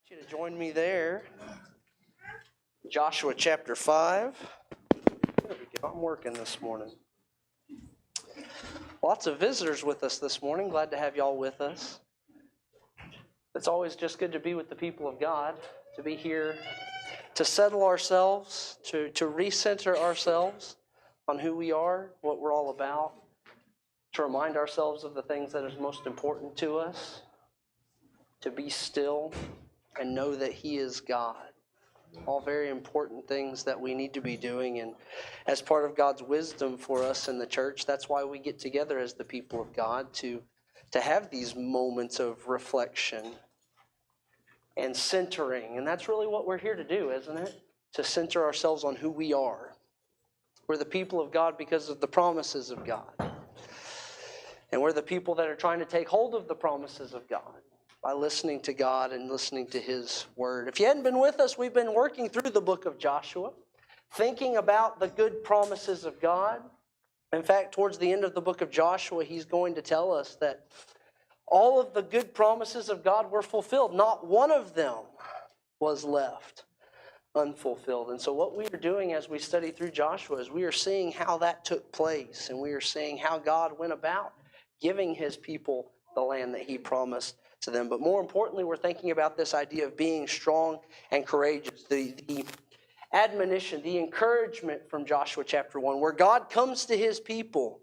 You to join me there. Joshua chapter 5. There we go. I'm working this morning. Lots of visitors with us this morning. Glad to have y'all with us. It's always just good to be with the people of God, to be here, to settle ourselves, to recenter ourselves on who we are, what we're all about, to remind ourselves of the things that is most important to us, to be still and know that He is God. All very important things that we need to be doing, and as part of God's wisdom for us in the church, that's why we get together as the people of God to have these moments of reflection and centering. And that's really what we're here to do, isn't it? To center ourselves on who we are. We're the people of God because of the promises of God. And we're the people that are trying to take hold of the promises of God by listening to God and listening to His Word. If you hadn't been with us, we've been working through the book of Joshua, thinking about the good promises of God. In fact, towards the end of the book of Joshua, he's going to tell us that all of the good promises of God were fulfilled. Not one of them was left unfulfilled. And so what we are doing as we study through Joshua is we are seeing how that took place, and we are seeing how God went about giving His people the land that He promised to them. But more importantly, we're thinking about this idea of being strong and courageous. The admonition, the encouragement from Joshua chapter 1, where God comes to His people,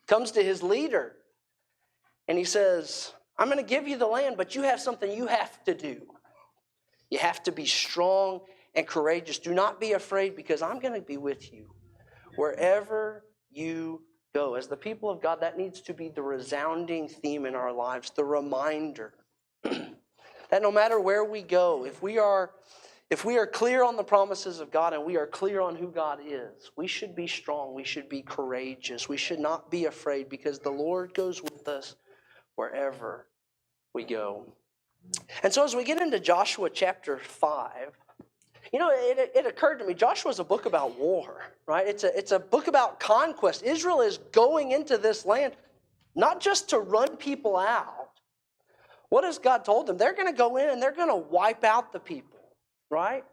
comes to His leader, and He says, I'm going to give you the land, but you have something you have to do. You have to be strong and courageous. Do not be afraid, because I'm going to be with you wherever you go. As the people of God, that needs to be the resounding theme in our lives, the reminder that no matter where we go, if we are clear on the promises of God and we are clear on who God is, we should be strong, we should be courageous, we should not be afraid, because the Lord goes with us wherever we go. And so as we get into Joshua chapter 5, it occurred to me, Joshua is a book about war, right? It's a book about conquest. Israel is going into this land not just to run people out. What has God told them? They're going to go in and they're going to wipe out the people, right?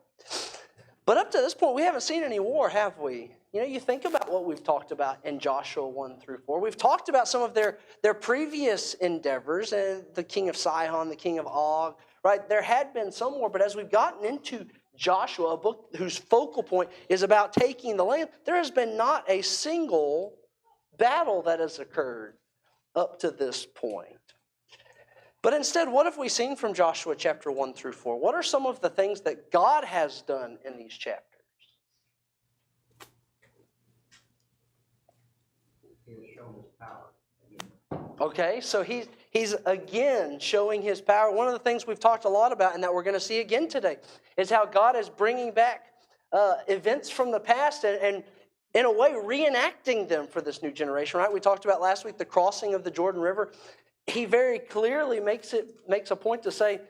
But up to this point, we haven't seen any war, have we? You think about what we've talked about in Joshua 1 through 4. We've talked about some of their previous endeavors, the king of Sihon, the king of Og, right? There had been some war, but as we've gotten into Joshua, a book whose focal point is about taking the land, there has been not a single battle that has occurred up to this point. But instead, what have we seen from Joshua chapter 1 through 4? What are some of the things that God has done in these chapters? He has shown His power. Okay, so he's again showing His power. One of the things we've talked a lot about, and that we're going to see again today, is how God is bringing back events from the past and in a way reenacting them for this new generation, right? We talked about last week the crossing of the Jordan River. He very clearly makes a point to say,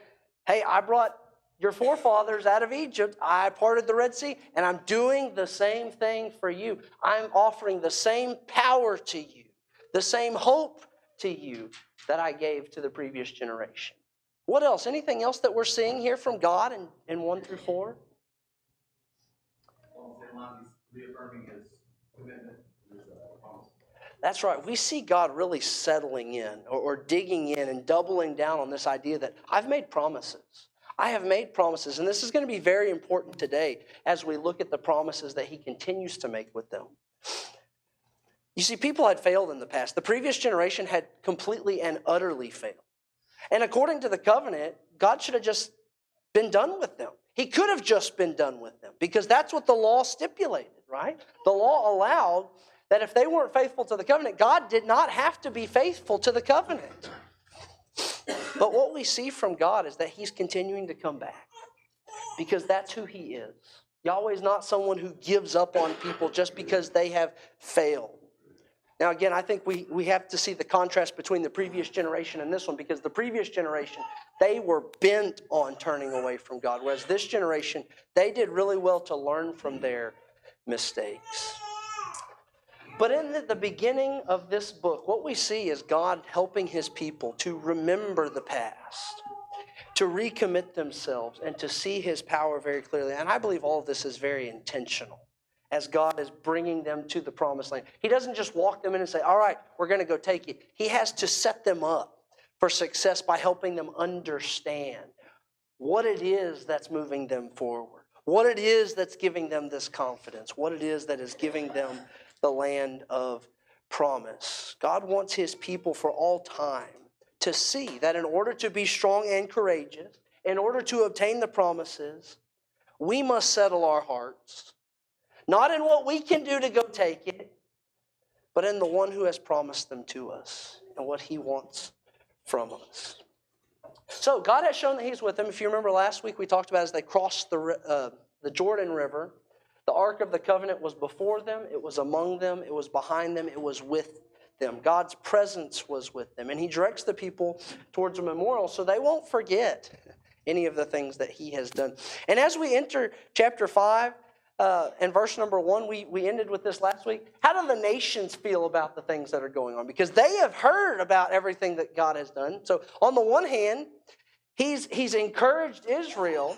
hey, I brought your forefathers out of Egypt. I parted the Red Sea, and I'm doing the same thing for you. I'm offering the same power to you, the same hope to you that I gave to the previous generation. What else? Anything else that we're seeing here from God in 1 through 4? Well, he's reaffirming His commitment, His promise. That's right. We see God really settling in or digging in and doubling down on this idea that I've made promises. I have made promises, and this is going to be very important today as we look at the promises that He continues to make with them. You see, people had failed in the past. The previous generation had completely and utterly failed. And according to the covenant, God should have just been done with them. He could have just been done with them, because that's what the law stipulated, right? The law allowed that if they weren't faithful to the covenant, God did not have to be faithful to the covenant. But what we see from God is that He's continuing to come back, because that's who He is. Yahweh is not someone who gives up on people just because they have failed. Now, again, I think we have to see the contrast between the previous generation and this one, because the previous generation, they were bent on turning away from God, whereas this generation, they did really well to learn from their mistakes. But in the beginning of this book, what we see is God helping His people to remember the past. to recommit themselves and to see his power very clearly. And I believe all of this is very intentional as God is bringing them to the promised land. He doesn't just walk them in and say, all right, we're going to go take it. He has to set them up for success by helping them understand what it is that's moving them forward, what it is that's giving them this confidence, what it is that is giving them the land of promise. God wants his people for all time to see that in order to be strong and courageous, in order to obtain the promises, we must settle our hearts, not in what we can do to go take it, but in the one who has promised them to us and what he wants from us. So God has shown that he's with them. If you remember last week, we talked about as they crossed the Jordan River, the Ark of the Covenant was before them, it was among them, it was behind them, it was with them. God's presence was with them. And he directs the people towards a memorial so they won't forget any of the things that he has done. And as we enter chapter 5 and verse number 1, we ended with this last week. How do the nations feel about the things that are going on? Because they have heard about everything that God has done. So on the one hand, he's encouraged Israel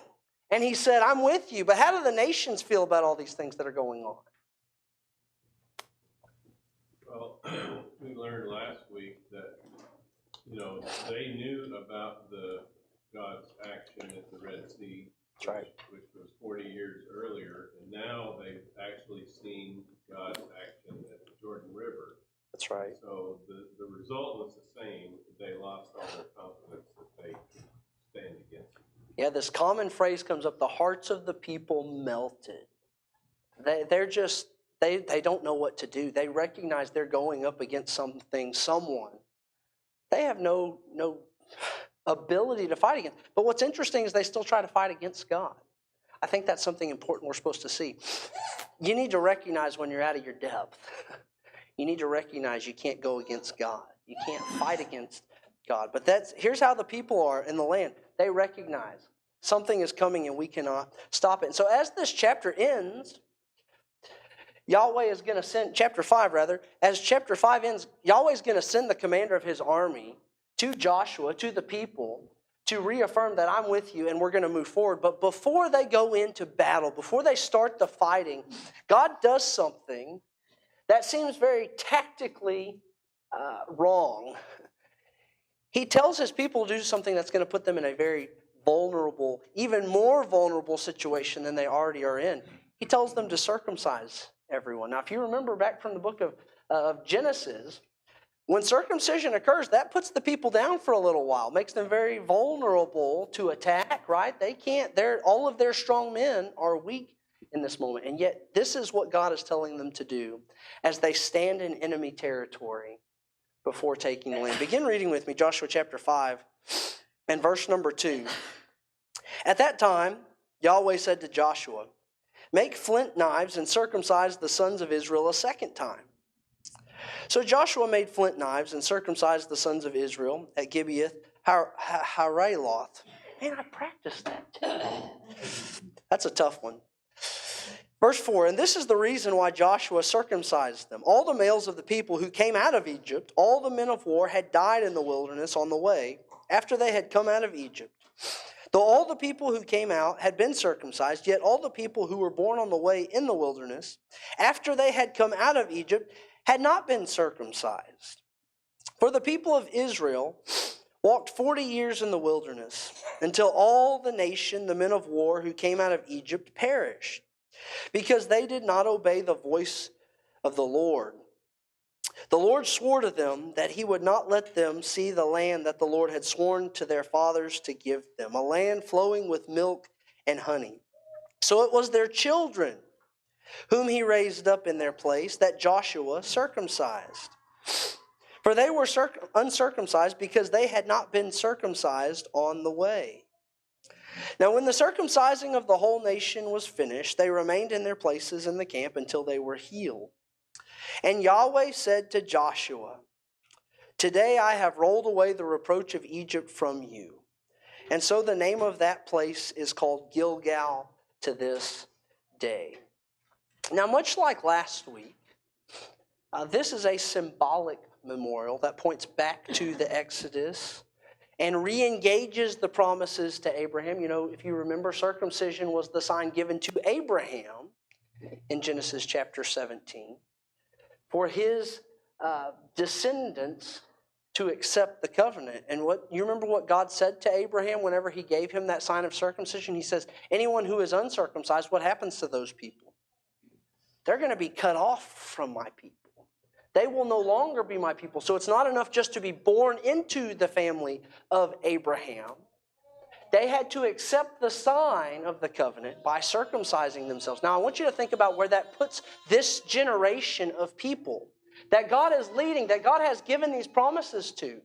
and he said, I'm with you. But how do the nations feel about all these things that are going on? Well, we learned last week that, they knew about God's action at the Red Sea, That's right. which was 40 years earlier, and now they've actually seen God's action at the Jordan River. That's right. So the result was the same. They lost all their confidence that they could stand against it. Yeah, this common phrase comes up, the hearts of the people melted. They don't know what to do. They recognize they're going up against someone. They have no ability to fight against. But what's interesting is they still try to fight against God. I think that's something important we're supposed to see. You need to recognize when you're out of your depth. You need to recognize you can't go against God. You can't fight against God. But here's how the people are in the land. They recognize something is coming and we cannot stop it. And so as this chapter ends, Yahweh is going to send, chapter 5 rather, as chapter 5 ends, Yahweh is going to send the commander of his army to Joshua, to the people, to reaffirm that I'm with you and we're going to move forward. But before they go into battle, before they start the fighting, God does something that seems very tactically wrong. He tells his people to do something that's going to put them in a very vulnerable, even more vulnerable situation than they already are in. He tells them to circumcise everyone. Now, if you remember back from the book of Genesis, when circumcision occurs, that puts the people down for a little while, makes them very vulnerable to attack, right? All of their strong men are weak in this moment. And yet, this is what God is telling them to do as they stand in enemy territory before taking the land. Begin reading with me, Joshua chapter 5 and verse number 2. At that time, Yahweh said to Joshua, make flint knives and circumcise the sons of Israel a second time. So Joshua made flint knives and circumcised the sons of Israel at Gibeath Haraloth. Man, I practiced that too. That's a tough one. Verse 4, and this is the reason why Joshua circumcised them. All the males of the people who came out of Egypt, all the men of war, had died in the wilderness on the way after they had come out of Egypt. Though all the people who came out had been circumcised, yet all the people who were born on the way in the wilderness, after they had come out of Egypt, had not been circumcised. For the people of Israel walked 40 years in the wilderness, until all the nation, the men of war who came out of Egypt, perished, because they did not obey the voice of the Lord. The Lord swore to them that he would not let them see the land that the Lord had sworn to their fathers to give them, a land flowing with milk and honey. So it was their children whom he raised up in their place that Joshua circumcised. For they were uncircumcised because they had not been circumcised on the way. Now when the circumcising of the whole nation was finished, they remained in their places in the camp until they were healed. And Yahweh said to Joshua, today I have rolled away the reproach of Egypt from you. And so the name of that place is called Gilgal to this day. Now, much like last week, this is a symbolic memorial that points back to the Exodus and re-engages the promises to Abraham. You know, if you remember, circumcision was the sign given to Abraham in Genesis chapter 17 for his descendants to accept the covenant. And you remember what God said to Abraham whenever he gave him that sign of circumcision? He says, anyone who is uncircumcised, what happens to those people? They're going to be cut off from my people. They will no longer be my people. So it's not enough just to be born into the family of Abraham. They had to accept the sign of the covenant by circumcising themselves. Now, I want you to think about where that puts this generation of people that God is leading, that God has given these promises to.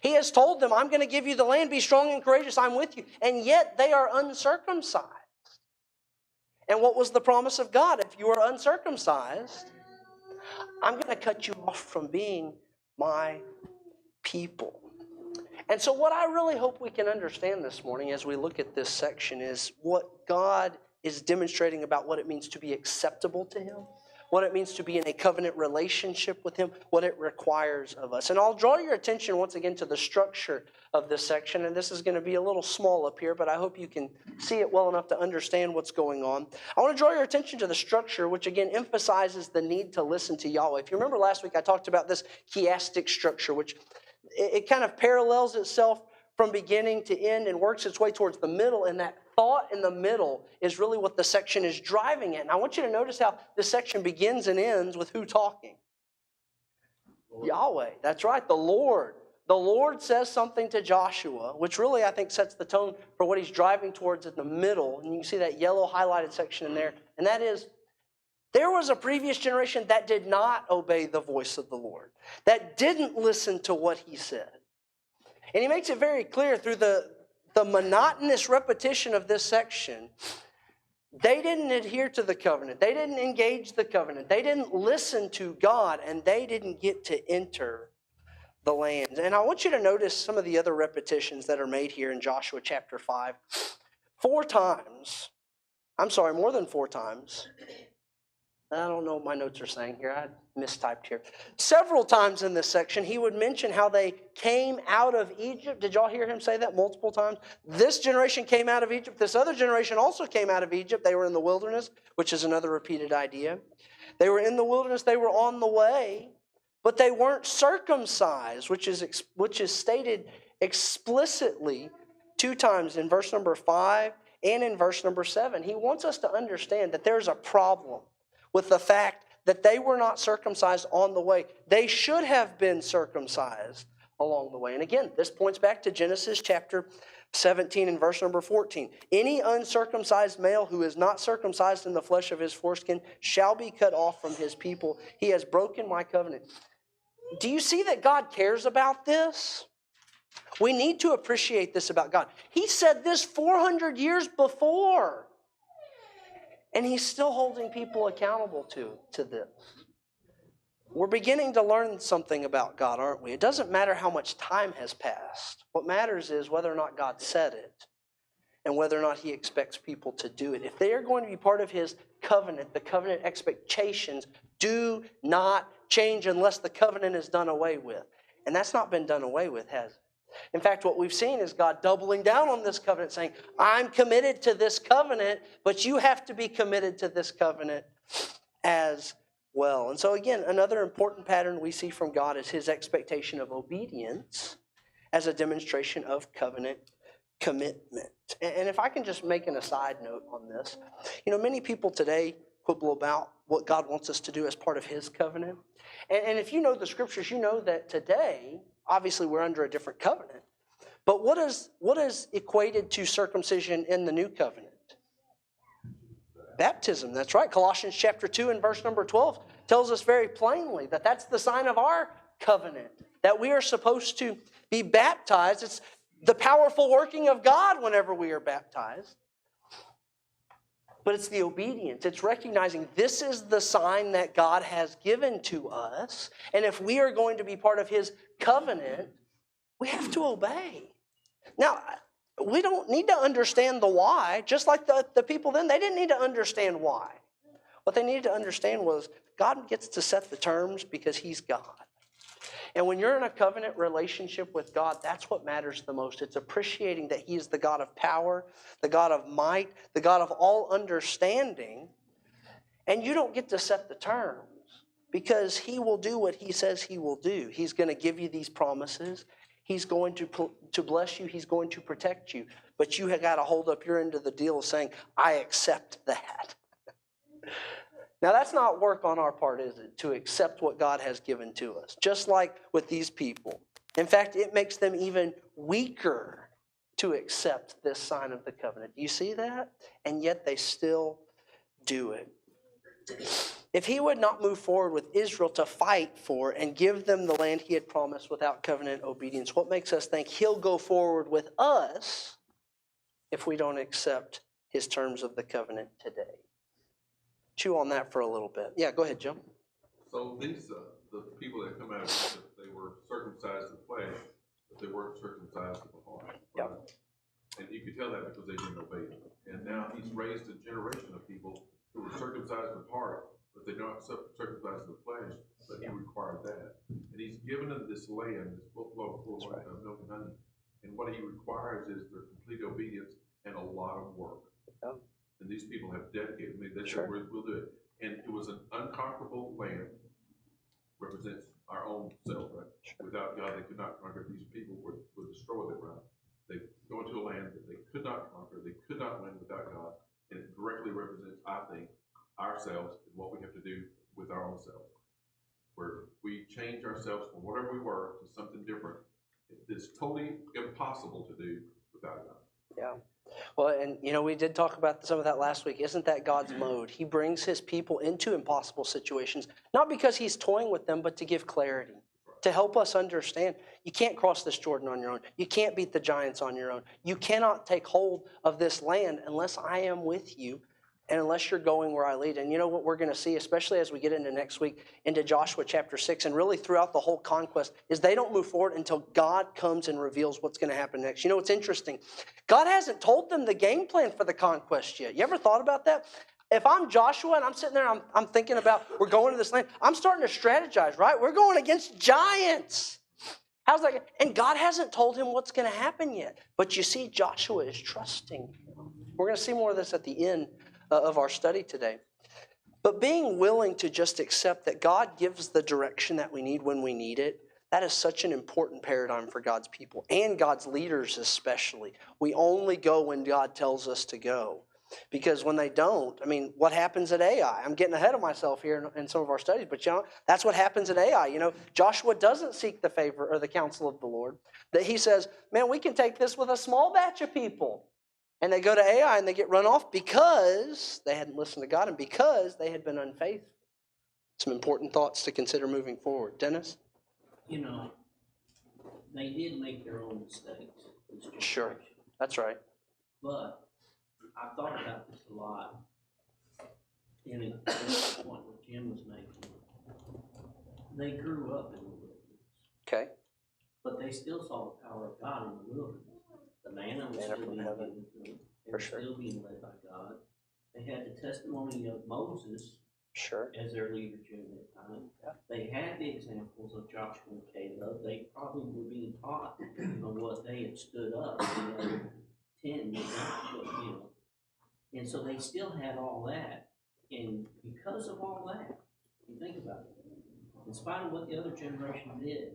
He has told them, I'm going to give you the land, be strong and courageous, I'm with you. And yet they are uncircumcised. And what was the promise of God? If you are uncircumcised, I'm going to cut you off from being my people. And so what I really hope we can understand this morning as we look at this section is what God is demonstrating about what it means to be acceptable to Him, what it means to be in a covenant relationship with Him, what it requires of us. And I'll draw your attention once again to the structure of this section. And this is going to be a little small up here, but I hope you can see it well enough to understand what's going on. I want to draw your attention to the structure, which again emphasizes the need to listen to Yahweh. If you remember last week, I talked about this chiastic structure, which it kind of parallels itself from beginning to end and works its way towards the middle, and that thought in the middle is really what the section is driving at. And I want you to notice how this section begins and ends with who talking? Lord. Yahweh. That's right, the Lord. The Lord says something to Joshua, which really I think sets the tone for what he's driving towards in the middle. And you can see that yellow highlighted section in there. And that is, there was a previous generation that did not obey the voice of the Lord, that didn't listen to what He said. And He makes it very clear through the monotonous repetition of this section. They didn't adhere to the covenant. They didn't engage the covenant. They didn't listen to God, and they didn't get to enter the land. And I want you to notice some of the other repetitions that are made here in Joshua chapter 5. More than 4 times. I don't know what my notes are saying here. I mistyped here. Several times in this section, he would mention how they came out of Egypt. Did y'all hear him say that multiple times? This generation came out of Egypt. This other generation also came out of Egypt. They were in the wilderness, which is another repeated idea. They were in the wilderness. They were on the way, but they weren't circumcised, which is stated explicitly 2 times in verse number 5 and in verse number 7. He wants us to understand that there's a problem with the fact that they were not circumcised on the way. They should have been circumcised along the way. And again, this points back to Genesis chapter 17 and verse number 14. Any uncircumcised male who is not circumcised in the flesh of his foreskin shall be cut off from his people. He has broken my covenant. Do you see that God cares about this? We need to appreciate this about God. He said this 400 years before. And He's still holding people accountable to this. We're beginning to learn something about God, aren't we? It doesn't matter how much time has passed. What matters is whether or not God said it and whether or not He expects people to do it. If they are going to be part of His covenant, the covenant expectations do not change unless the covenant is done away with. And that's not been done away with, has it? In fact, what we've seen is God doubling down on this covenant, saying, I'm committed to this covenant, but you have to be committed to this covenant as well. And so again, another important pattern we see from God is His expectation of obedience as a demonstration of covenant commitment. And if I can just make an aside note on this, many people today quibble about what God wants us to do as part of His covenant. And if you know the scriptures, you know that today, obviously we're under a different covenant. But what is equated to circumcision in the new covenant? Baptism, that's right. Colossians chapter 2 and verse number 12 tells us very plainly that that's the sign of our covenant, that we are supposed to be baptized. It's the powerful working of God whenever we are baptized. But it's the obedience. It's recognizing this is the sign that God has given to us. And if we are going to be part of His covenant, we have to obey. Now, we don't need to understand the why. Just like the people then, they didn't need to understand why. What they needed to understand was God gets to set the terms because He's God. And when you're in a covenant relationship with God, that's what matters the most. It's appreciating that He is the God of power, the God of might, the God of all understanding. And you don't get to set the terms because He will do what He says He will do. He's going to give you these promises. He's going to bless you. He's going to protect you. But you have got to hold up your end of the deal saying, I accept that. Now, that's not work on our part, is it? To accept what God has given to us. Just like with these people. In fact, it makes them even weaker to accept this sign of the covenant. Do you see that? And yet they still do it. If He would not move forward with Israel to fight for and give them the land He had promised without covenant obedience, what makes us think He'll go forward with us if we don't accept His terms of the covenant today? Chew on that for a little bit. Yeah, go ahead, Jim. So these, the people that come out of Egypt, they were circumcised in the flesh, but they weren't circumcised in the heart. Yep. And you can tell that because they didn't obey Him. And now He's raised a generation of people who were circumcised in heart, but they're not circumcised in the flesh, but He required that. And He's given them this land, this full of milk and honey. And what He requires is their complete obedience and a lot of work. Yep. And these people have dedicated, they Sure. said, we'll do it. And it was an unconquerable land, represents our own self, right? Sure. Without God, they could not conquer. These people would destroy them, right? They go into a land that they could not conquer, they could not win without God. And it directly represents, I think, ourselves and what we have to do with our own selves. Where we change ourselves from whatever we were to something different. It's totally impossible to do without God. Yeah. Well, and we did talk about some of that last week. Isn't that God's mode? He brings His people into impossible situations, not because He's toying with them, but to give clarity, to help us understand. You can't cross this Jordan on your own. You can't beat the giants on your own. You cannot take hold of this land unless I am with you and unless you're going where I lead. And you know what we're going to see, especially as we get into next week, into Joshua chapter 6, and really throughout the whole conquest, is they don't move forward until God comes and reveals what's going to happen next. You know what's interesting? God hasn't told them the game plan for the conquest yet. You ever thought about that? If I'm Joshua and I'm sitting there, I'm thinking about we're going to this land, I'm starting to strategize, right? We're going against giants. How's that? And God hasn't told him what's going to happen yet. But you see, Joshua is trusting Him. We're going to see more of this at the end of our study today. But being willing to just accept that God gives the direction that we need when we need it, that is such an important paradigm for God's people and God's leaders especially. We only go when God tells us to go. Because when they don't, what happens at Ai? I'm getting ahead of myself here in some of our studies, but that's what happens at Ai. Joshua doesn't seek the favor or the counsel of the Lord. That he says, man, we can take this with a small batch of people. And they go to Ai and they get run off because they hadn't listened to God and because they had been unfaithful. Some important thoughts to consider moving forward. Dennis? They did make their own mistakes. Sure, that's right. But I thought about this a lot. And the point what Jim was making. They grew up in the wilderness. Okay. But they still saw the power of God in the wilderness. The manna was still being given to them. They were still being led by God. They had the testimony of Moses as their leader during that time. Yeah. They had the examples of Joshua and Caleb. They probably were being taught on what they had stood up in the other 10 years. And so they still had all that. And because of all that, you think about it, in spite of what the other generation did,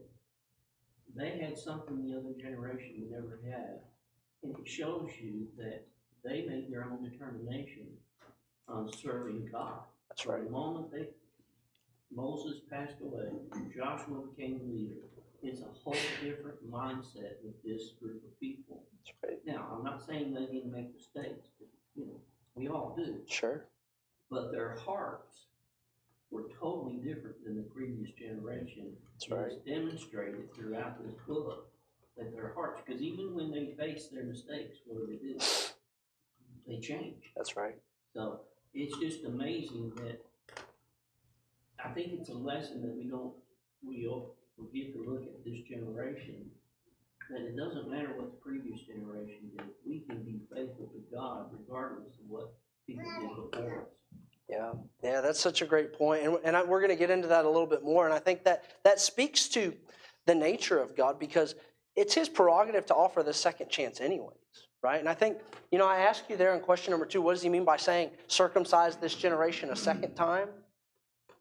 they had something the other generation would never have. And it shows you that they made their own determination on serving God. That's right. The moment Moses passed away, Joshua became the leader. It's a whole different mindset with this group of people. That's right. Now, I'm not saying they didn't make mistakes. We all do. Sure. But their hearts were totally different than the previous generation. That's right. It's demonstrated throughout this book. That their hearts, because even when they face their mistakes, what do? They change. That's right. So it's just amazing that I think it's a lesson that we'll forget to look at this generation, that it doesn't matter what the previous generation did. We can be faithful to God regardless of what people did before us. Yeah, that's such a great point. And we're going to get into that a little bit more. And I think that speaks to the nature of God, because it's his prerogative to offer the second chance anyways, right? And I think, I asked you there in question number 2, what does he mean by saying circumcise this generation a second time?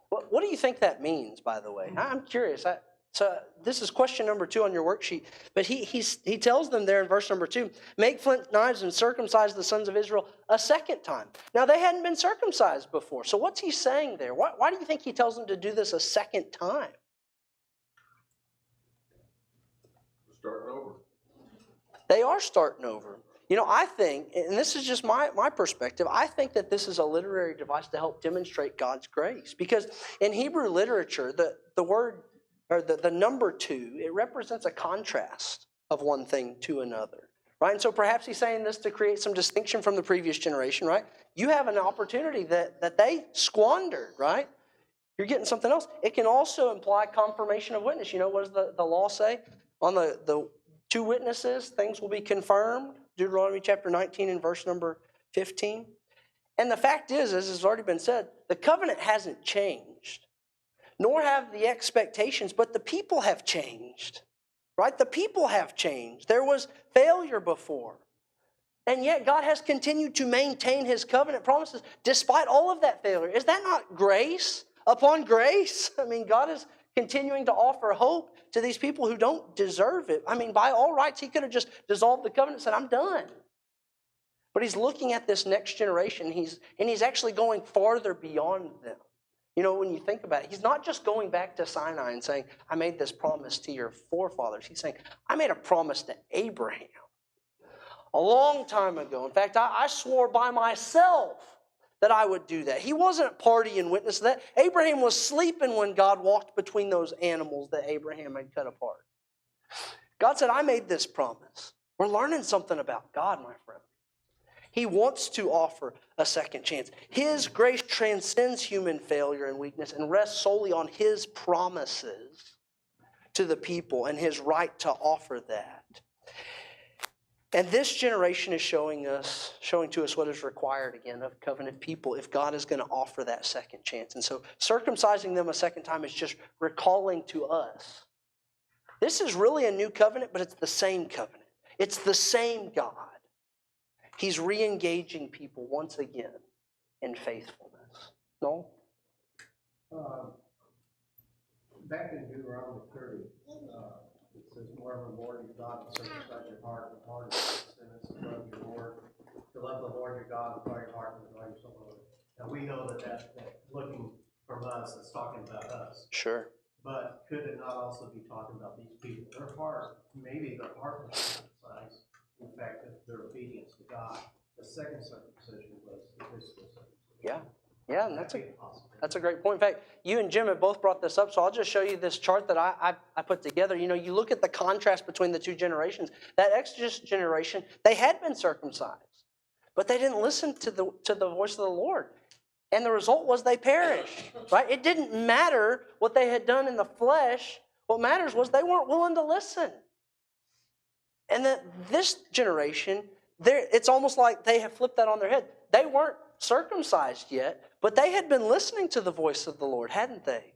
What do you think that means, by the way? I'm curious. So this is question number 2 on your worksheet. But he tells them there in verse number 2, make flint knives and circumcise the sons of Israel a second time. Now, they hadn't been circumcised before. So what's he saying there? Why do you think he tells them to do this a second time? Starting over. They are starting over. I think, and this is just my perspective, I think that this is a literary device to help demonstrate God's grace. Because in Hebrew literature, the word, or the number 2, it represents a contrast of one thing to another, right? And so perhaps he's saying this to create some distinction from the previous generation, right? You have an opportunity that they squandered, right? You're getting something else. It can also imply confirmation of witness. What does the law say? On the 2 witnesses, things will be confirmed. Deuteronomy chapter 19 and verse number 15. And the fact is, as has already been said, the covenant hasn't changed, nor have the expectations, but the people have changed, right? The people have changed. There was failure before. And yet God has continued to maintain his covenant promises despite all of that failure. Is that not grace upon grace? I mean, God is continuing to offer hope to these people who don't deserve it. I mean, by all rights, he could have just dissolved the covenant and said, I'm done. But he's looking at this next generation, and he's actually going farther beyond them. When you think about it, he's not just going back to Sinai and saying, I made this promise to your forefathers. He's saying, I made a promise to Abraham a long time ago. In fact, I swore by myself that I would do that. He wasn't party and witness to that. Abraham was sleeping when God walked between those animals that Abraham had cut apart. God said, I made this promise. We're learning something about God, my friend. He wants to offer a second chance. His grace transcends human failure and weakness and rests solely on his promises to the people and his right to offer that. And this generation is showing to us what is required, again, of covenant people if God is going to offer that second chance. And so circumcising them a second time is just recalling to us. This is really a new covenant, but it's the same covenant. It's the same God. He's re-engaging people once again in faithfulness. No? Back in Deuteronomy 30, it says, moreover, Lord your God will circumcise your heart and harden your to love your Lord, to love the Lord your God with all your heart and with all your soul. And we know that looking from us, it's talking about us. Sure. But could it not also be talking about these people? Their heart, maybe their heart was circumcised. In fact, if their obedience to God, the second circumcision was the physical circumcision. Yeah, and that's a great point. In fact, you and Jim have both brought this up, so I'll just show you this chart that I put together. You look at the contrast between the 2 generations. That Exodus generation, they had been circumcised, but they didn't listen to the voice of the Lord. And the result was they perished, right? It didn't matter what they had done in the flesh. What matters was they weren't willing to listen. And that this generation, it's almost like they have flipped that on their head. They weren't circumcised yet, but they had been listening to the voice of the Lord, hadn't they?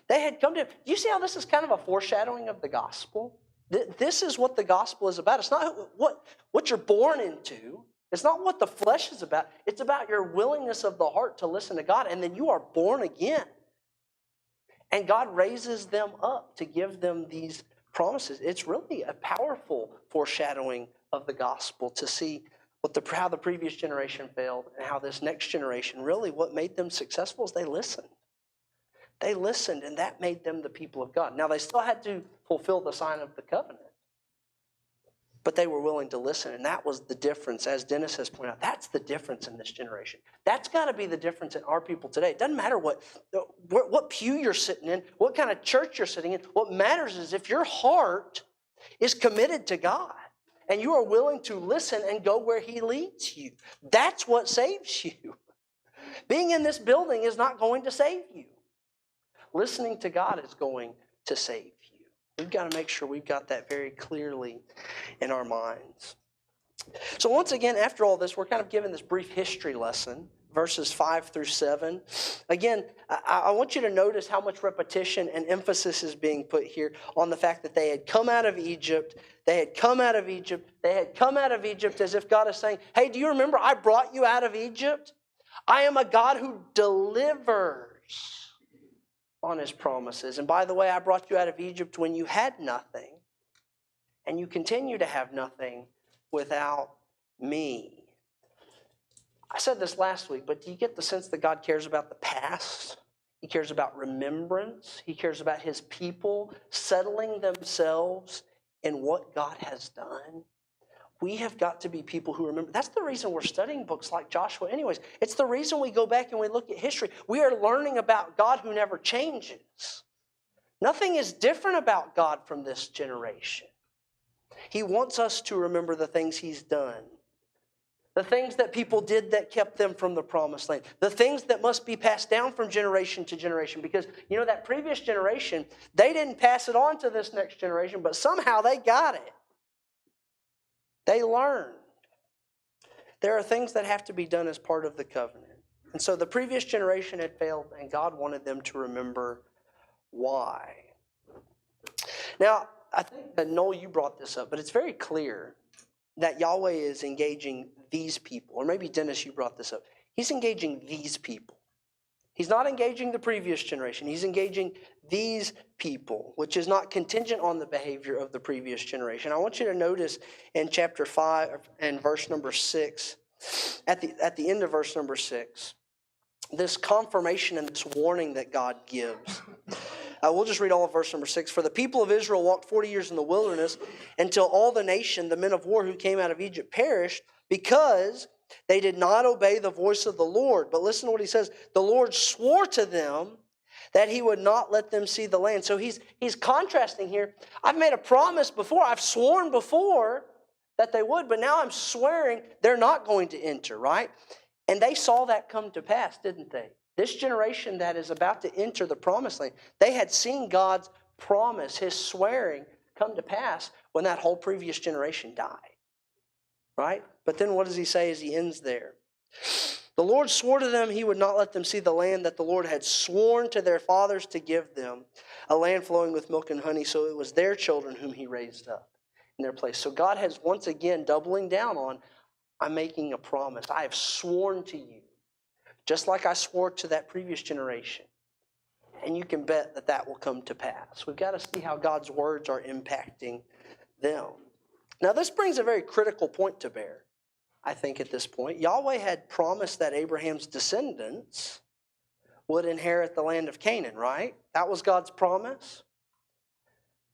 They had come to him. Do you see how this is kind of a foreshadowing of the gospel? This is what the gospel is about. It's not what you're born into. It's not what the flesh is about. It's about your willingness of the heart to listen to God, and then you are born again. And God raises them up to give them these promises. It's really a powerful foreshadowing of the gospel to see how the previous generation failed and how this next generation, really what made them successful is they listened. They listened, and that made them the people of God. Now, they still had to fulfill the sign of the covenant, but they were willing to listen, and that was the difference. As Dennis has pointed out, that's the difference in this generation. That's got to be the difference in our people today. It doesn't matter what pew you're sitting in, what kind of church you're sitting in. What matters is if your heart is committed to God and you are willing to listen and go where he leads you. That's what saves you. Being in this building is not going to save you. Listening to God is going to save you. We've got to make sure we've got that very clearly in our minds. So once again, after all this, we're kind of given this brief history lesson. verses 5 through 7. Again, I want you to notice how much repetition and emphasis is being put here on the fact that they had come out of Egypt. They had come out of Egypt. They had come out of Egypt as if God is saying, hey, do you remember I brought you out of Egypt? I am a God who delivers on his promises. And by the way, I brought you out of Egypt when you had nothing. And you continue to have nothing without me. I said this last week, but do you get the sense that God cares about the past? He cares about remembrance. He cares about his people settling themselves in what God has done. We have got to be people who remember. That's the reason we're studying books like Joshua anyways. It's the reason we go back and we look at history. We are learning about God who never changes. Nothing is different about God from this generation. He wants us to remember the things he's done. The things that people did that kept them from the promised land. The things that must be passed down from generation to generation. Because, you know, that previous generation, they didn't pass it on to this next generation, but somehow they got it. They learned. There are things that have to be done as part of the covenant. And so the previous generation had failed, and God wanted them to remember why. Now, I think that, Noel, you brought this up, but it's very clear that Yahweh is engaging these people. Or maybe, Dennis, you brought this up. He's engaging these people. He's not engaging the previous generation. He's engaging these people, which is not contingent on the behavior of the previous generation. I want you to notice in chapter 5 and verse number 6, at the end of verse number 6, this confirmation and this warning that God gives. We'll just read all of verse number 6. For the people of Israel walked 40 years in the wilderness until all the nation, the men of war who came out of Egypt, perished because they did not obey the voice of the Lord. But listen to what he says. The Lord swore to them that he would not let them see the land. So he's contrasting here. I've made a promise before. I've sworn before that they would, but now I'm swearing they're not going to enter, right? And they saw that come to pass, didn't they? This generation that is about to enter the promised land, they had seen God's promise, his swearing, come to pass when that whole previous generation died. Right? But then what does he say as he ends there? The Lord swore to them he would not let them see the land that the Lord had sworn to their fathers to give them, a land flowing with milk and honey, so it was their children whom he raised up in their place. So God has once again doubling down on, I'm making a promise. I have sworn to you, just like I swore to that previous generation. And you can bet that that will come to pass. We've got to see how God's words are impacting them. Now, this brings a very critical point to bear, I think, at this point. Yahweh had promised that Abraham's descendants would inherit the land of Canaan, right? That was God's promise.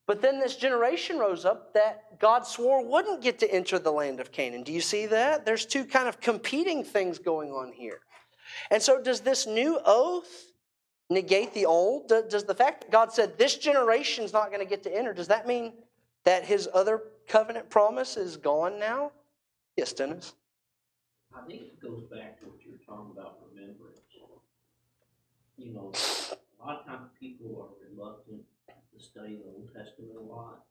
But then this generation rose up that God swore wouldn't get to enter the land of Canaan. Do you see that? There's two kind of competing things going on here. And so does this new oath negate the old? Does the fact that God said this generation's not going to get to enter, does that mean that his other covenant promise is gone now? Yes, Dennis? I think it goes back to what you were talking about, remembrance. You know, a lot of times people are reluctant to study the Old Testament a lot.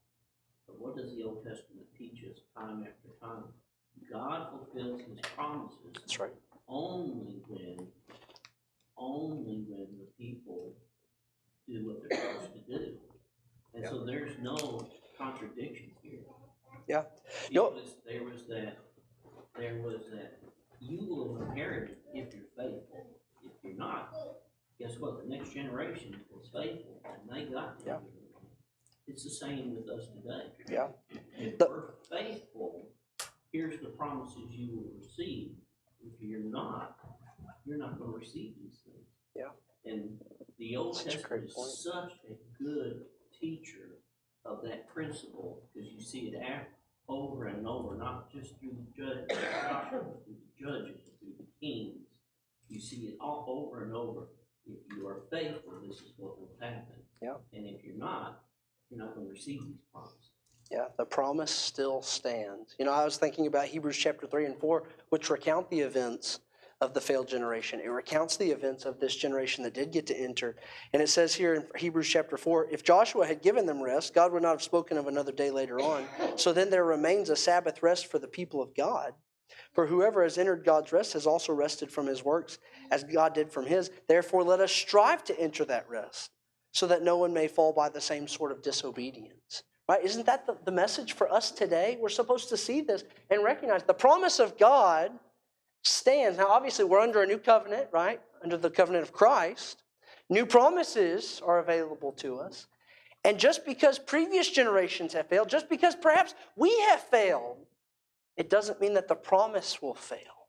But what does the Old Testament teach us time after time? God fulfills his promises. That's right. Only when the people do what they're supposed to do. And so there's no contradiction here. Yeah. There was that you will inherit it if you're faithful. If you're not, guess what? The next generation was faithful and they got to. Yeah. It's the same with us today. Yeah. If we're faithful, here's the promises you will receive. If you're not going to receive these things. Yeah. And the Old Testament is such a good teacher of that principle because you see it over and over, not just through the judges, through the judges, through the kings. You see it all over and over. If you are faithful, this is what will happen. Yeah. And if you're not going to receive these promises. Yeah, the promise still stands. You know, I was thinking about Hebrews chapter 3 and 4, which recount the events of the failed generation. It recounts the events of this generation that did get to enter. And it says here in Hebrews chapter 4, if Joshua had given them rest, God would not have spoken of another day later on. So then there remains a Sabbath rest for the people of God. For whoever has entered God's rest has also rested from his works, as God did from his. Therefore, let us strive to enter that rest, so that no one may fall by the same sort of disobedience. Right? Isn't that the message for us today? We're supposed to see this and recognize the promise of God stands. Now, obviously, we're under a new covenant, right? Under the covenant of Christ. New promises are available to us. And just because previous generations have failed, just because perhaps we have failed, it doesn't mean that the promise will fail.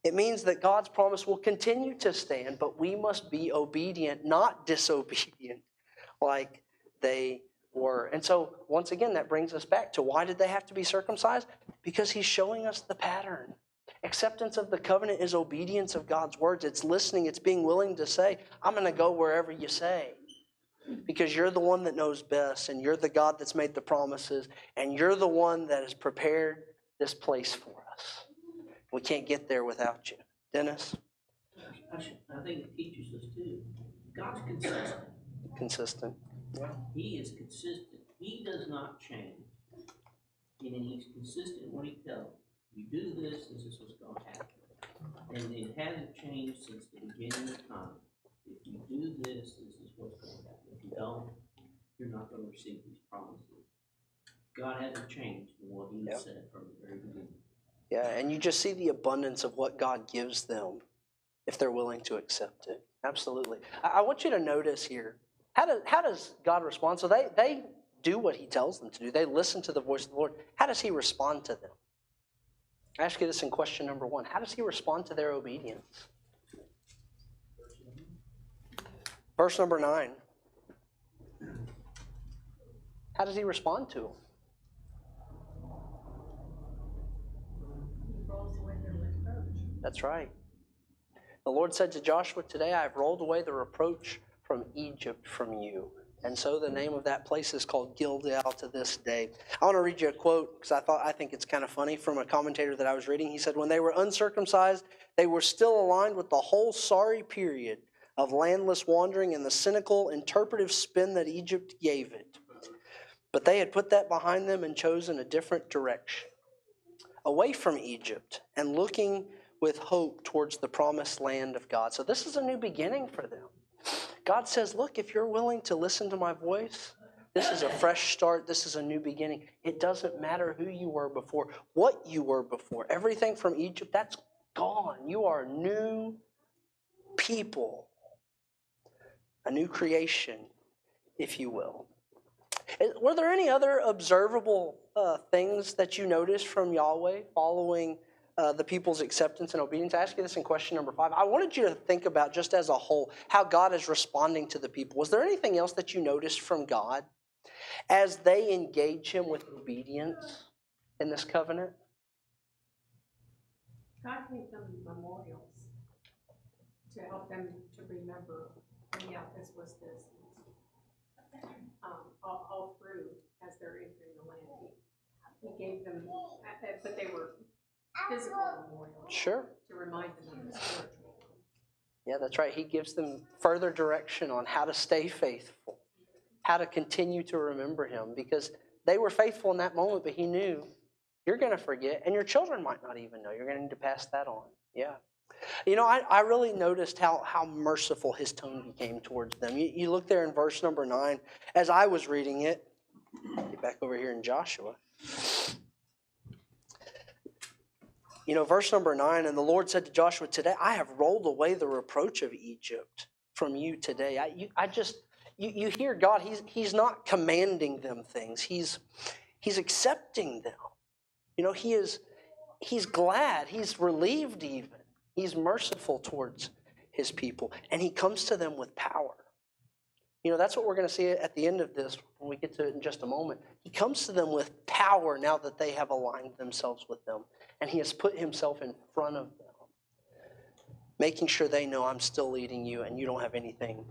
It means that God's promise will continue to stand, but we must be obedient, not disobedient, like they were. And so, once again, that brings us back to why did they have to be circumcised? Because he's showing us the pattern. Acceptance of the covenant is obedience of God's words. It's listening. It's being willing to say, I'm going to go wherever you say. Because you're the one that knows best, and you're the God that's made the promises, and you're the one that has prepared this place for us. We can't get there without you. Dennis? I think it teaches us too. God's consistent. Consistent. He is consistent. He does not change. And he's consistent when he tells you do this, this is what's going to happen. And it hasn't changed since the beginning of time. If you do this, this is what's going to happen. If you don't, you're not going to receive these promises. God hasn't changed in what he said from the very beginning. Yeah, and you just see the abundance of what God gives them if they're willing to accept it. Absolutely. I want you to notice here, how does God respond? So they do what he tells them to do. They listen to the voice of the Lord. How does he respond to them? I ask you this in question number 1. How does he respond to their obedience? Verse number 9. How does he respond to them? That's right. The Lord said to Joshua, today I have rolled away the reproach from Egypt from you. And so the name of that place is called Gilgal to this day. I want to read you a quote because I think it's kind of funny from a commentator that I was reading. He said, when they were uncircumcised, they were still aligned with the whole sorry period of landless wandering and the cynical interpretive spin that Egypt gave it. But they had put that behind them and chosen a different direction, away from Egypt and looking with hope towards the promised land of God. So this is a new beginning for them. God says, look, if you're willing to listen to my voice, this is a fresh start. This is a new beginning. It doesn't matter who you were before, what you were before. Everything from Egypt, that's gone. You are a new people, a new creation, if you will. Were there any other observable things that you noticed from Yahweh following the people's acceptance and obedience? I ask you this in question number 5. I wanted you to think about, just as a whole, how God is responding to the people. Was there anything else that you noticed from God as they engage him with obedience in this covenant? God gave them memorials to help them to remember, yeah, this was this. All through as they're entering the land. He gave them, but they were physical memorials. Sure. To remind them of the spiritual. Yeah, that's right. He gives them further direction on how to stay faithful, how to continue to remember him, because they were faithful in that moment, but he knew you're going to forget, and your children might not even know. You're going to need to pass that on. Yeah. You know, I really noticed how merciful his tone became towards them. You look there in verse number 9. As I was reading it, get back over here in Joshua. You know, verse number 9, and the Lord said to Joshua, today I have rolled away the reproach of Egypt from you today. You hear God, he's not commanding them things. He's accepting them. You know, he's glad, he's relieved even. He's merciful towards his people, and he comes to them with power. You know, that's what we're going to see at the end of this when we get to it in just a moment. He comes to them with power now that they have aligned themselves with them, and he has put himself in front of them, making sure they know I'm still leading you and you don't have anything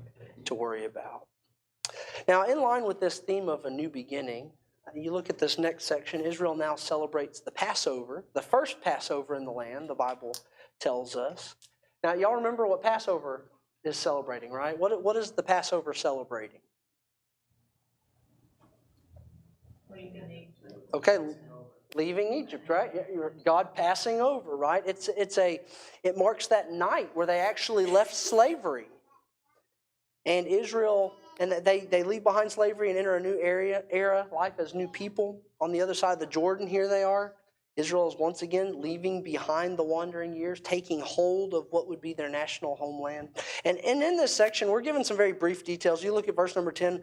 to worry about. Now, in line with this theme of a new beginning, you look at this next section. Israel now celebrates the Passover, the first Passover in the land, the Bible tells us. Now, y'all remember what Passover is celebrating, right? What is the Passover celebrating? Okay, Leaving Egypt, right? God passing over, right? It marks that night where they actually left slavery. And Israel, and they leave behind slavery and enter a new era, life as new people. On the other side of the Jordan, here they are. Israel is once again leaving behind the wandering years, taking hold of what would be their national homeland. And in this section, we're given some very brief details. You look at verse number 10.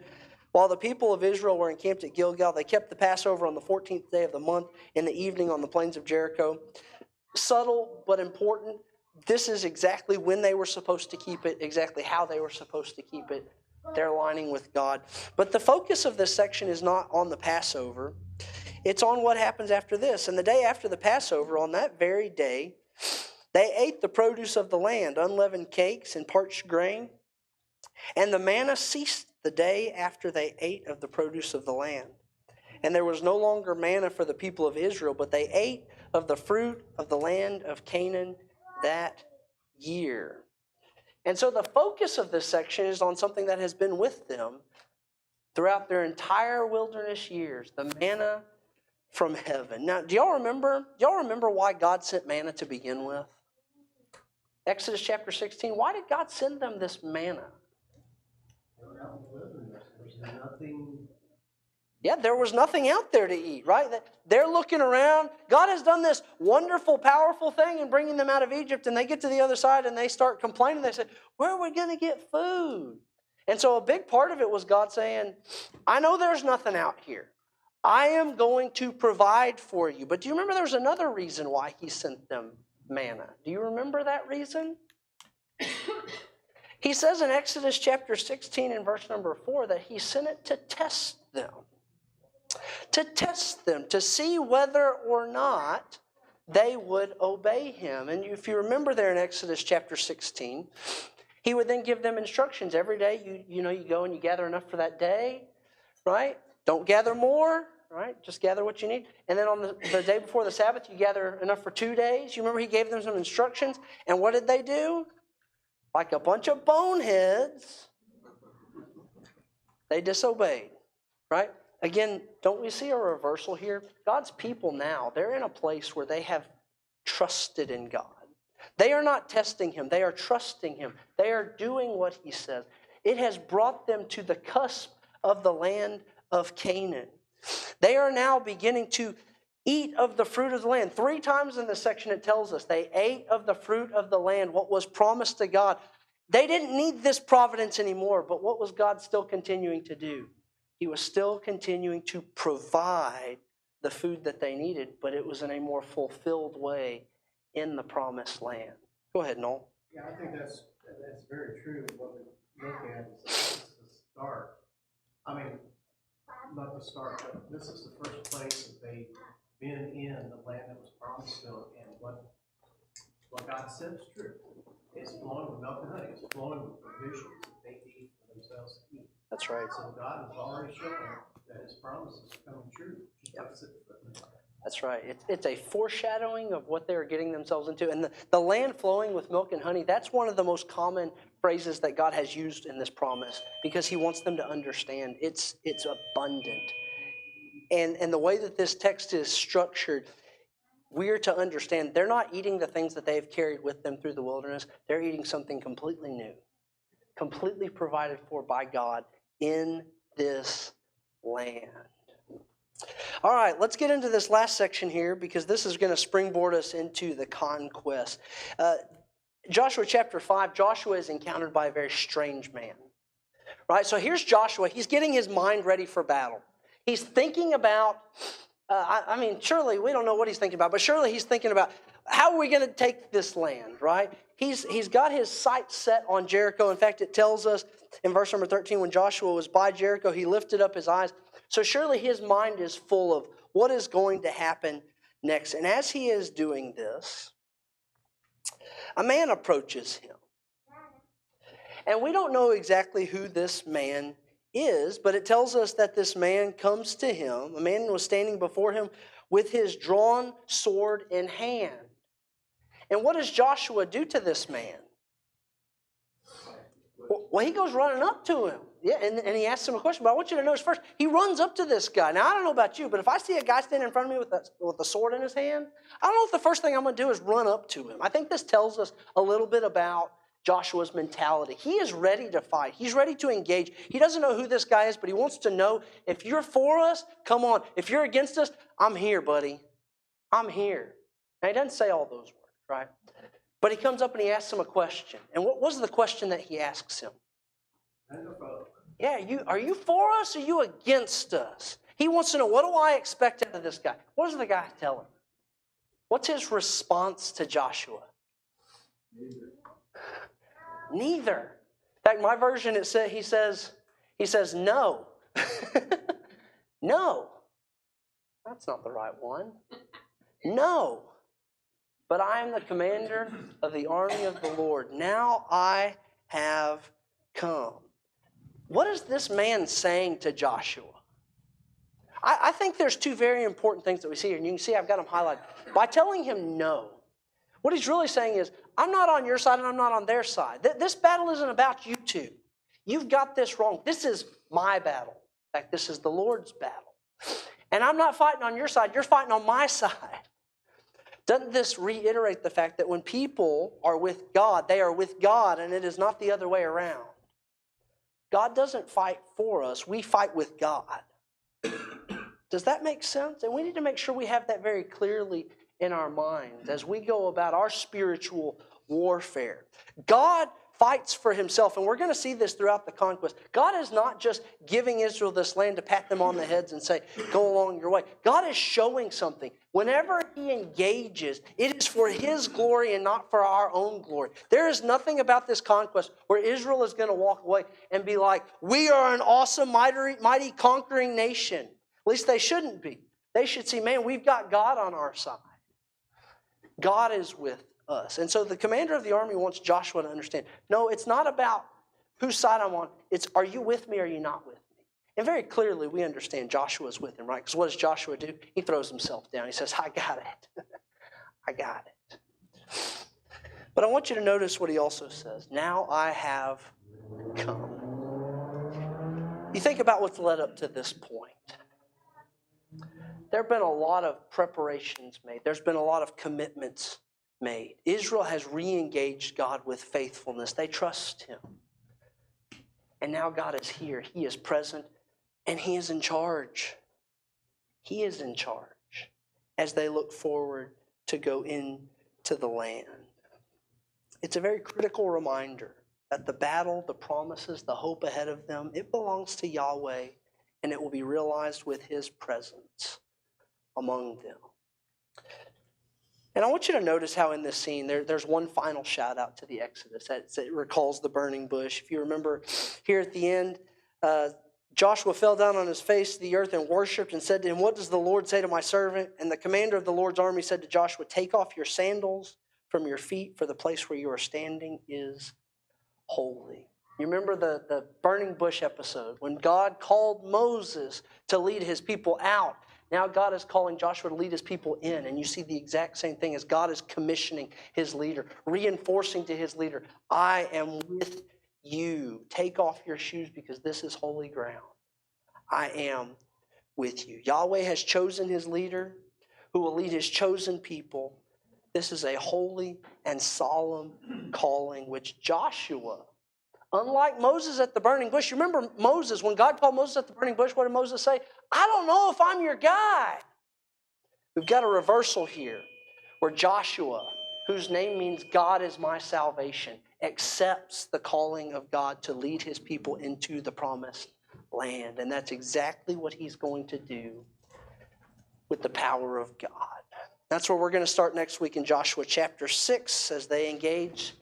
While the people of Israel were encamped at Gilgal, they kept the Passover on the 14th day of the month in the evening on the plains of Jericho. Subtle but important. This is exactly when they were supposed to keep it, exactly how they were supposed to keep it. They're aligning with God. But the focus of this section is not on the Passover. It's on what happens after this. And the day after the Passover, on that very day, they ate the produce of the land, unleavened cakes and parched grain. And the manna ceased the day after they ate of the produce of the land. And there was no longer manna for the people of Israel, but they ate of the fruit of the land of Canaan that year. And so the focus of this section is on something that has been with them throughout their entire wilderness years, the manna from heaven. Now, do y'all remember why God sent manna to begin with? Exodus chapter 16, why did God send them this manna? They were out in the wilderness. There's nothing. Yeah, there was nothing out there to eat, right? They're looking around. God has done this wonderful, powerful thing in bringing them out of Egypt, and they get to the other side and they start complaining. They say, where are we going to get food? And so a big part of it was God saying, I know there's nothing out here. I am going to provide for you. But do you remember there was another reason why he sent them manna? Do you remember that reason? He says in Exodus chapter 16 and verse number 4 that he sent it to test them. To test them, to see whether or not they would obey him. And if you remember there in Exodus chapter 16, he would then give them instructions. Every day, you go and you gather enough for that day, right? Don't gather more, right? Just gather what you need. And then on the day before the Sabbath, you gather enough for 2 days. You remember he gave them some instructions. And what did they do? Like a bunch of boneheads, they disobeyed, right? Again, don't we see a reversal here? God's people now, they're in a place where they have trusted in God. They are not testing him. They are trusting him. They are doing what he says. It has brought them to the cusp of the land of Canaan. They are now beginning to eat of the fruit of the land. 3 times in this section it tells us they ate of the fruit of the land, what was promised to God. They didn't need this providence anymore, but what was God still continuing to do? He was still continuing to provide the food that they needed, but it was in a more fulfilled way in the promised land. Go ahead, Noel. Yeah, I think that's very true. What we look at is this is the start. I mean, not the start, but this is the first place that they've been in the land that was promised to them, and what God said is true. It's flowing with milk and honey. It's flowing with provisions that they need for themselves to eat. That's right. So God has already shown that his promises are coming true. Yep. That's right. It's a foreshadowing of what they're getting themselves into. And the land flowing with milk and honey, that's one of the most common phrases that God has used in this promise because he wants them to understand it's abundant. And the way that this text is structured, we are to understand they're not eating the things that they've carried with them through the wilderness. They're eating something completely new, completely provided for by God in this land. All right, let's get into this last section here because this is going to springboard us into the conquest. Joshua chapter 5, Joshua is encountered by a very strange man. Right, so here's Joshua. He's getting his mind ready for battle. He's thinking about, surely we don't know what he's thinking about, but surely he's thinking about how are we going to take this land, right? He's got his sights set on Jericho. In fact, it tells us in verse number 13, when Joshua was by Jericho, he lifted up his eyes. So surely his mind is full of what is going to happen next. And as he is doing this, a man approaches him. And we don't know exactly who this man is, but it tells us that this man comes to him. A man was standing before him with his drawn sword in hand. And what does Joshua do to this man? Well, he goes running up to him, Yeah, and he asks him a question, but I want you to notice first, he runs up to this guy. Now, I don't know about you, but if I see a guy standing in front of me with a sword in his hand, I don't know if the first thing I'm going to do is run up to him. I think this tells us a little bit about Joshua's mentality. He is ready to fight. He's ready to engage. He doesn't know who this guy is, but he wants to know, if you're for us, come on. If you're against us, I'm here, buddy. I'm here. Now, he doesn't say all those words, right? But he comes up and he asks him a question. And what was the question that he asks him? Yeah, are you for us or are you against us? He wants to know, what do I expect out of this guy? What does the guy tell him? What's his response to Joshua? Neither. In fact, my version, he says, no. No. That's not the right one. No. But I am the commander of the army of the Lord. Now I have come. What is this man saying to Joshua? I think there's two very important things that we see here. And you can see I've got them highlighted. By telling him no, what he's really saying is, I'm not on your side and I'm not on their side. This battle isn't about you two. You've got this wrong. This is my battle. In fact, this is the Lord's battle. And I'm not fighting on your side. You're fighting on my side. Doesn't this reiterate the fact that when people are with God, they are with God, and it is not the other way around? God doesn't fight for us. We fight with God. Does that make sense? And we need to make sure we have that very clearly in our minds as we go about our spiritual warfare. God fights for himself, and we're going to see this throughout the conquest. God is not just giving Israel this land to pat them on the heads and say, go along your way. God is showing something. Whenever he engages, it is for his glory and not for our own glory. There is nothing about this conquest where Israel is going to walk away and be like, we are an awesome, mighty conquering nation. At least they shouldn't be. They should see, man, we've got God on our side. God is with us. And so the commander of the army wants Joshua to understand, no, it's not about whose side I'm on. It's, are you with me or are you not with me? And very clearly we understand Joshua's with him, right? Because what does Joshua do? He throws himself down. He says, I got it. I got it. But I want you to notice what he also says. Now I have come. You think about what's led up to this point. There have been a lot of preparations made. There's been a lot of commitments made. Israel has re-engaged God with faithfulness. They trust him. And now God is here. He is present and he is in charge. He is in charge as they look forward to go into the land. It's a very critical reminder that the battle, the promises, the hope ahead of them, it belongs to Yahweh, and it will be realized with his presence among them. And I want you to notice how in this scene, there's one final shout out to the Exodus. It recalls the burning bush. If you remember here at the end, Joshua fell down on his face to the earth and worshipped and said to him, what does the Lord say to my servant? And the commander of the Lord's army said to Joshua, take off your sandals from your feet, for the place where you are standing is holy. You remember the burning bush episode when God called Moses to lead his people out. Now God is calling Joshua to lead his people in. And you see the exact same thing as God is commissioning his leader, reinforcing to his leader, I am with you. Take off your shoes because this is holy ground. I am with you. Yahweh has chosen his leader who will lead his chosen people. This is a holy and solemn calling which Joshua, unlike Moses at the burning bush, you remember Moses, when God called Moses at the burning bush, what did Moses say? I don't know if I'm your guy. We've got a reversal here where Joshua, whose name means God is my salvation, accepts the calling of God to lead his people into the promised land. And that's exactly what he's going to do with the power of God. That's where we're going to start next week in Joshua chapter 6 as they engage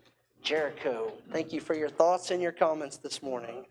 Jericho. Thank you for your thoughts and your comments this morning.